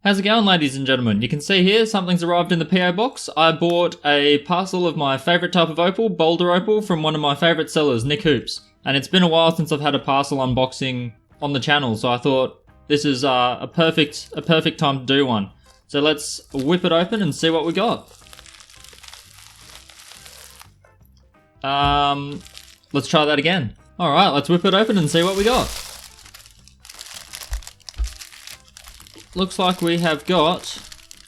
How's it going, ladies and gentlemen? You can see here something's arrived in the PO box. I bought a parcel of my favourite type of opal, Boulder Opal, from one of my favourite sellers, Nick Hoops. And it's been a while since I've had a parcel unboxing on the channel, so I thought this is a perfect time to do one. So let's whip it open and see what we got. Let's try that again. Alright, let's whip it open and see what we got. Looks like we have got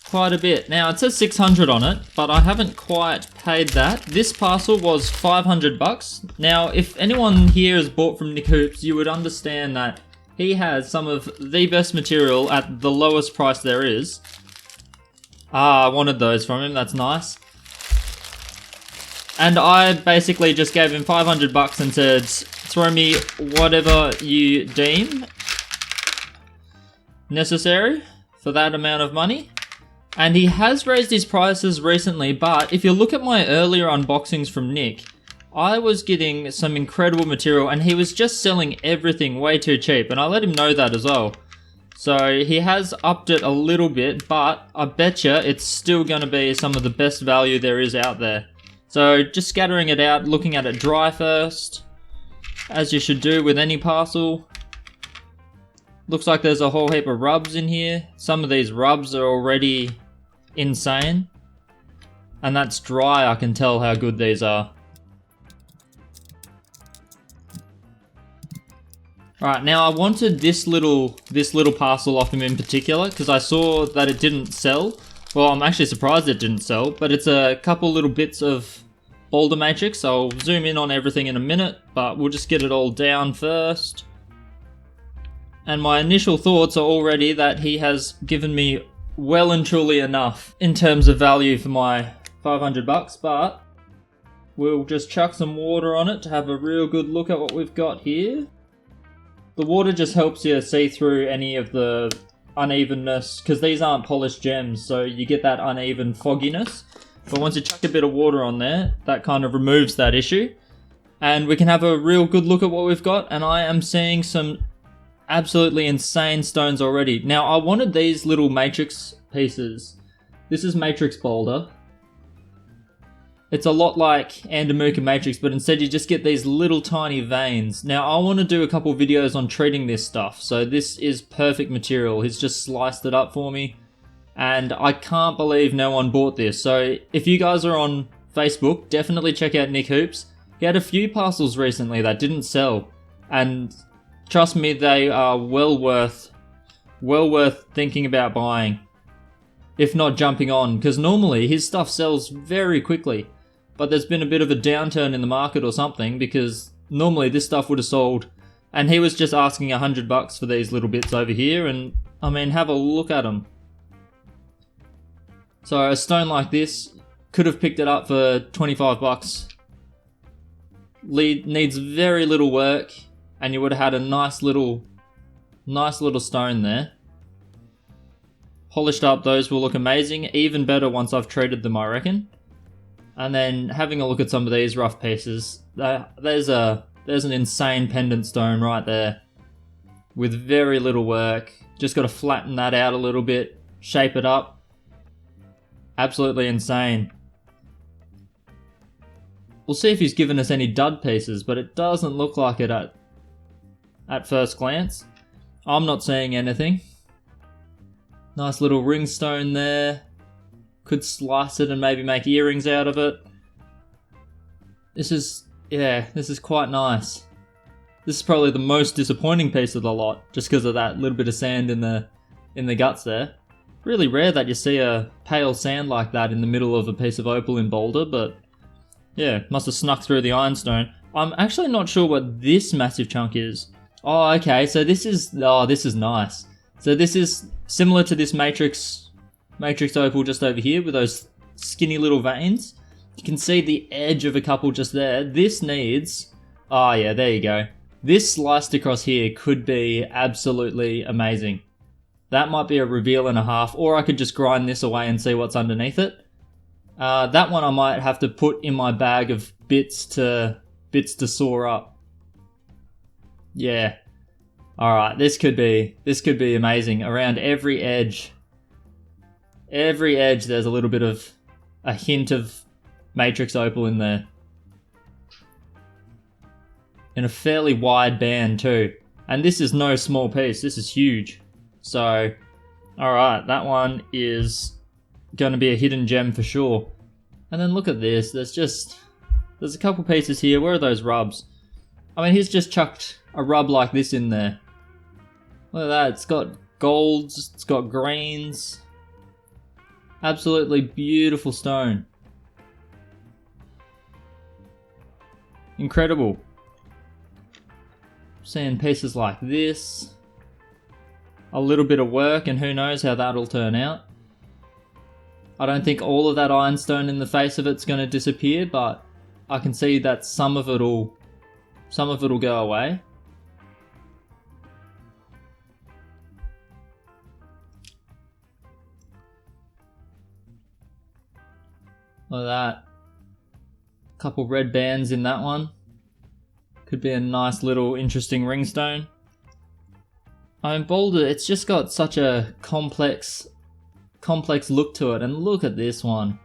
quite a bit. Now it says 600 on it, but I haven't quite paid that. This parcel was 500 bucks. Now if anyone here has bought from Nick Hoops, you would understand that he has some of the best material at the lowest price there is. I wanted those from him, that's nice. And I basically just gave him 500 bucks and said, throw me whatever you deem necessary for that amount of money. And he has raised his prices recently, but if you look at my earlier unboxings from Nick, I was getting some incredible material and he was just selling everything way too cheap, and I let him know that as well. So he has upped it a little bit, but I betcha it's still going to be some of the best value there is out there. So just scattering it out, looking at it dry first, as you should do with any parcel. Looks like there's a whole heap of rubs in here. Some of these rubs are already insane. And that's dry, I can tell how good these are. Alright, now I wanted this little parcel off him in particular, because I saw that it didn't sell. Well, I'm actually surprised it didn't sell, but it's a couple little bits of boulder matrix. I'll zoom in on everything in a minute, but we'll just get it all down first. And my initial thoughts are already that he has given me well and truly enough in terms of value for my 500 bucks, but we'll just chuck some water on it to have a real good look at what we've got here. The water just helps you see through any of the unevenness, because these aren't polished gems, so you get that uneven fogginess. But once you chuck a bit of water on there, that kind of removes that issue. And we can have a real good look at what we've got, and I am seeing some absolutely insane stones already. Now I wanted these little matrix pieces. This is matrix boulder. It's a lot like Andamuka matrix, but instead you just get these little tiny veins. Now I want to do a couple videos on treating this stuff, so this is perfect material. He's just sliced it up for me, and I can't believe no one bought this. So if you guys are on Facebook, definitely check out Nick Hoops. He had a few parcels recently that didn't sell, and trust me, they are well worth thinking about buying, if not jumping on, because normally his stuff sells very quickly. But there's been a bit of a downturn in the market or something, because normally this stuff would have sold. And he was just asking 100 bucks for these little bits over here, and I mean, have a look at them. So a stone like this, could have picked it up for 25 bucks. Needs very little work, and you would have had a nice little stone there. Polished up, those will look amazing, even better once I've treated them, I reckon. And then having a look at some of these rough pieces, there's an insane pendant stone right there with very little work. Just got to flatten that out a little bit, shape it up. Absolutely insane. We'll see if he's given us any dud pieces, but it doesn't look like it at first glance. I'm not seeing anything. Nice little ring stone there. Could slice it and maybe make earrings out of it. This is quite nice. This is probably the most disappointing piece of the lot, just because of that little bit of sand in the guts there. Really rare that you see a pale sand like that in the middle of a piece of opal in Boulder, but yeah, must have snuck through the ironstone. I'm actually not sure what this massive chunk is. Oh, okay, so this is nice. So this is similar to this matrix opal just over here with those skinny little veins. You can see the edge of a couple just there. This needs, oh yeah, there you go. This sliced across here could be absolutely amazing. That might be a reveal and a half, or I could just grind this away and see what's underneath it. That one I might have to put in my bag of bits to saw up. Yeah. Alright, this could be amazing. Around every edge. Every edge there's a little bit of a hint of matrix opal in there. In a fairly wide band too. And this is no small piece, this is huge. So, alright, that one is going to be a hidden gem for sure. And then look at this, there's a couple pieces here. Where are those rubs? I mean, he's just chucked a rub like this in there. Look at that, it's got golds, it's got greens. Absolutely beautiful stone. Incredible. Seeing pieces like this. A little bit of work and who knows how that'll turn out. I don't think all of that ironstone in the face of it's going to disappear, but I can see that some of it'll go away. Look at that. Couple red bands in that one. Could be a nice little interesting ringstone. I mean, Boulder, it's just got such a complex look to it. And look at this one.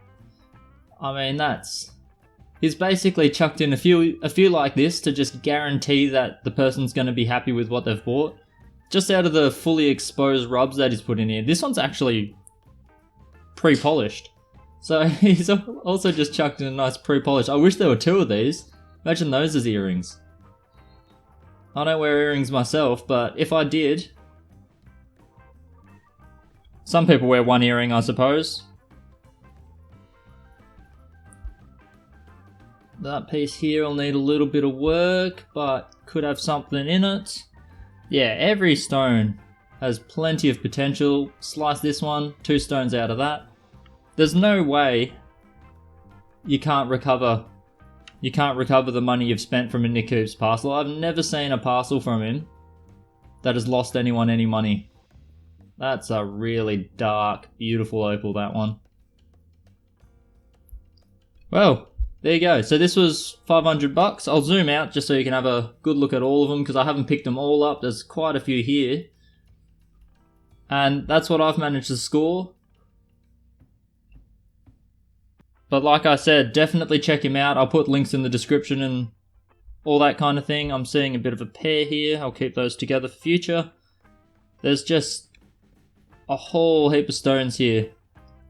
I mean, he's basically chucked in a few like this to just guarantee that the person's going to be happy with what they've bought. Just out of the fully exposed rubs that he's put in here. This one's actually pre-polished. So he's also just chucked in a nice pre-polish. I wish there were two of these. Imagine those as earrings. I don't wear earrings myself, but if I did... Some people wear one earring, I suppose. That piece here will need a little bit of work, but could have something in it. Yeah, every stone has plenty of potential. Slice this one, 2 stones out of that. There's no way you can't recover the money you've spent from a Nick Hoops parcel. I've never seen a parcel from him that has lost anyone any money. That's a really dark, beautiful opal, that one. Well, there you go. So this was $500. I'll zoom out just so you can have a good look at all of them because I haven't picked them all up. There's quite a few here. And that's what I've managed to score. But like I said, definitely check him out. I'll put links in the description and all that kind of thing. I'm seeing a bit of a pair here. I'll keep those together for future. There's just a whole heap of stones here.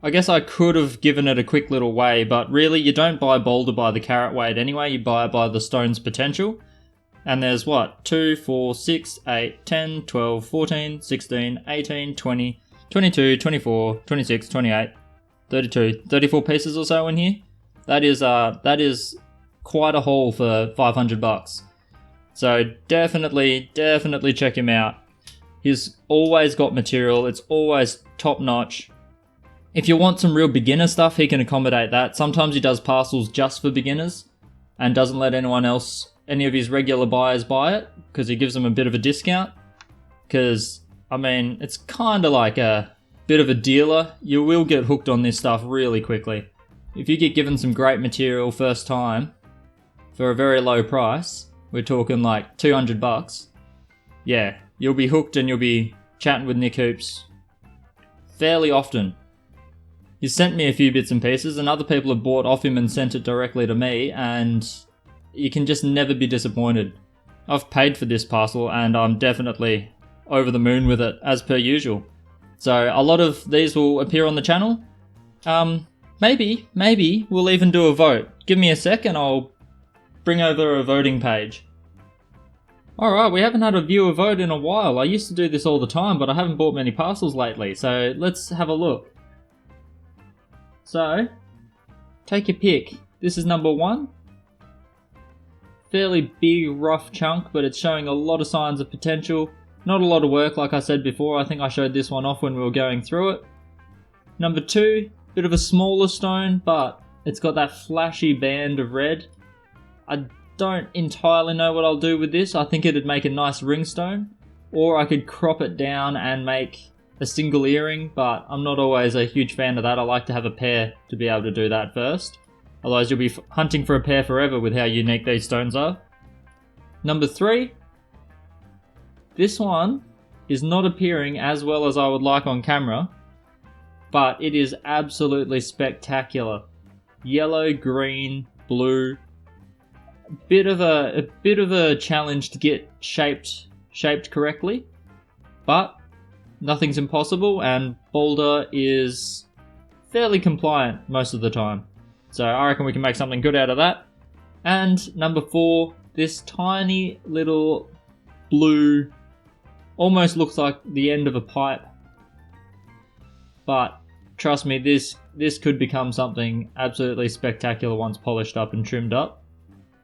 I guess I could have given it a quick little weigh, but really you don't buy Boulder by the carat weight anyway. You buy it by the stone's potential. And there's what? 2, 4, 6, 8, 10, 12, 14, 16, 18, 20, 22, 24, 26, 28. 32, 34 pieces or so in here. That is quite a haul for $500. So definitely check him out. He's always got material. It's always top notch. If you want some real beginner stuff, he can accommodate that. Sometimes he does parcels just for beginners and doesn't let anyone else, any of his regular buyers buy it because he gives them a bit of a discount. Because, I mean, it's kind of like a bit of a dealer. You will get hooked on this stuff really quickly. If you get given some great material first time for a very low price, we're talking like $200, yeah, you'll be hooked and you'll be chatting with Nick Hoops fairly often. He's sent me a few bits and pieces and other people have bought off him and sent it directly to me and you can just never be disappointed. I've paid for this parcel and I'm definitely over the moon with it as per usual. So a lot of these will appear on the channel. Maybe we'll even do a vote. Give me a sec and I'll bring over a voting page. Alright, we haven't had a viewer vote in a while. I used to do this all the time, but I haven't bought many parcels lately. So let's have a look. So, take your pick. This is number 1. Fairly big, rough chunk, but it's showing a lot of signs of potential. Not a lot of work, like I said before. I think I showed this one off when we were going through it. Number 2, bit of a smaller stone, but it's got that flashy band of red. I don't entirely know what I'll do with this. I think it'd make a nice ringstone. Or I could crop it down and make a single earring, but I'm not always a huge fan of that. I like to have a pair to be able to do that first. Otherwise you'll be hunting for a pair forever with how unique these stones are. Number 3. This one is not appearing as well as I would like on camera. but it is absolutely spectacular. Yellow, green, blue. A bit of a challenge to get shaped correctly, but nothing's impossible, and Boulder is fairly compliant most of the time. So I reckon we can make something good out of that. And number 4, this tiny little blue, almost looks like the end of a pipe. But trust me, this could become something absolutely spectacular once polished up and trimmed up.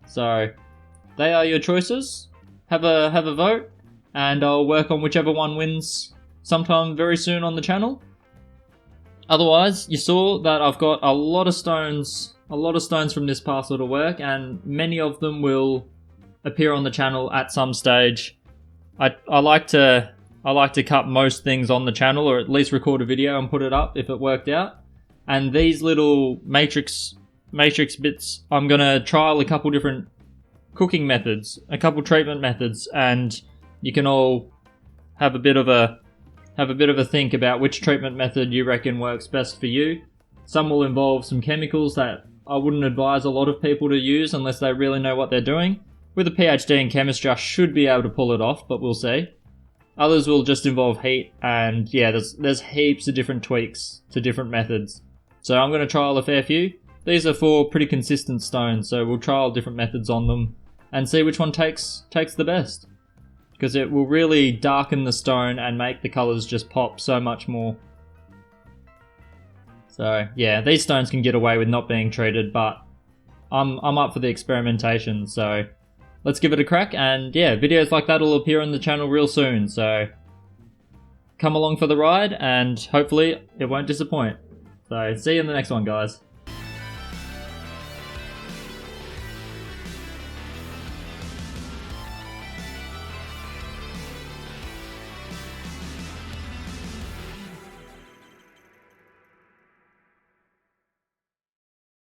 So they are your choices. Have a vote, and I'll work on whichever one wins sometime very soon on the channel. Otherwise, you saw that I've got a lot of stones from this parcel to work, and many of them will appear on the channel at some stage. I like to cut most things on the channel, or at least record a video and put it up if it worked out. And these little matrix bits, I'm gonna trial a couple different cooking methods, a couple treatment methods, and you can all have a bit of a think about which treatment method you reckon works best for you. Some will involve some chemicals that I wouldn't advise a lot of people to use unless they really know what they're doing. With a PhD in chemistry, I should be able to pull it off, but we'll see. Others will just involve heat, and yeah, there's heaps of different tweaks to different methods. So I'm going to trial a fair few. These are 4 pretty consistent stones, so we'll trial different methods on them and see which one takes the best. Because it will really darken the stone and make the colours just pop so much more. So yeah, these stones can get away with not being treated, but I'm up for the experimentation, so let's give it a crack. And yeah, videos like that will appear on the channel real soon, so come along for the ride and hopefully it won't disappoint. So see you in the next one, guys.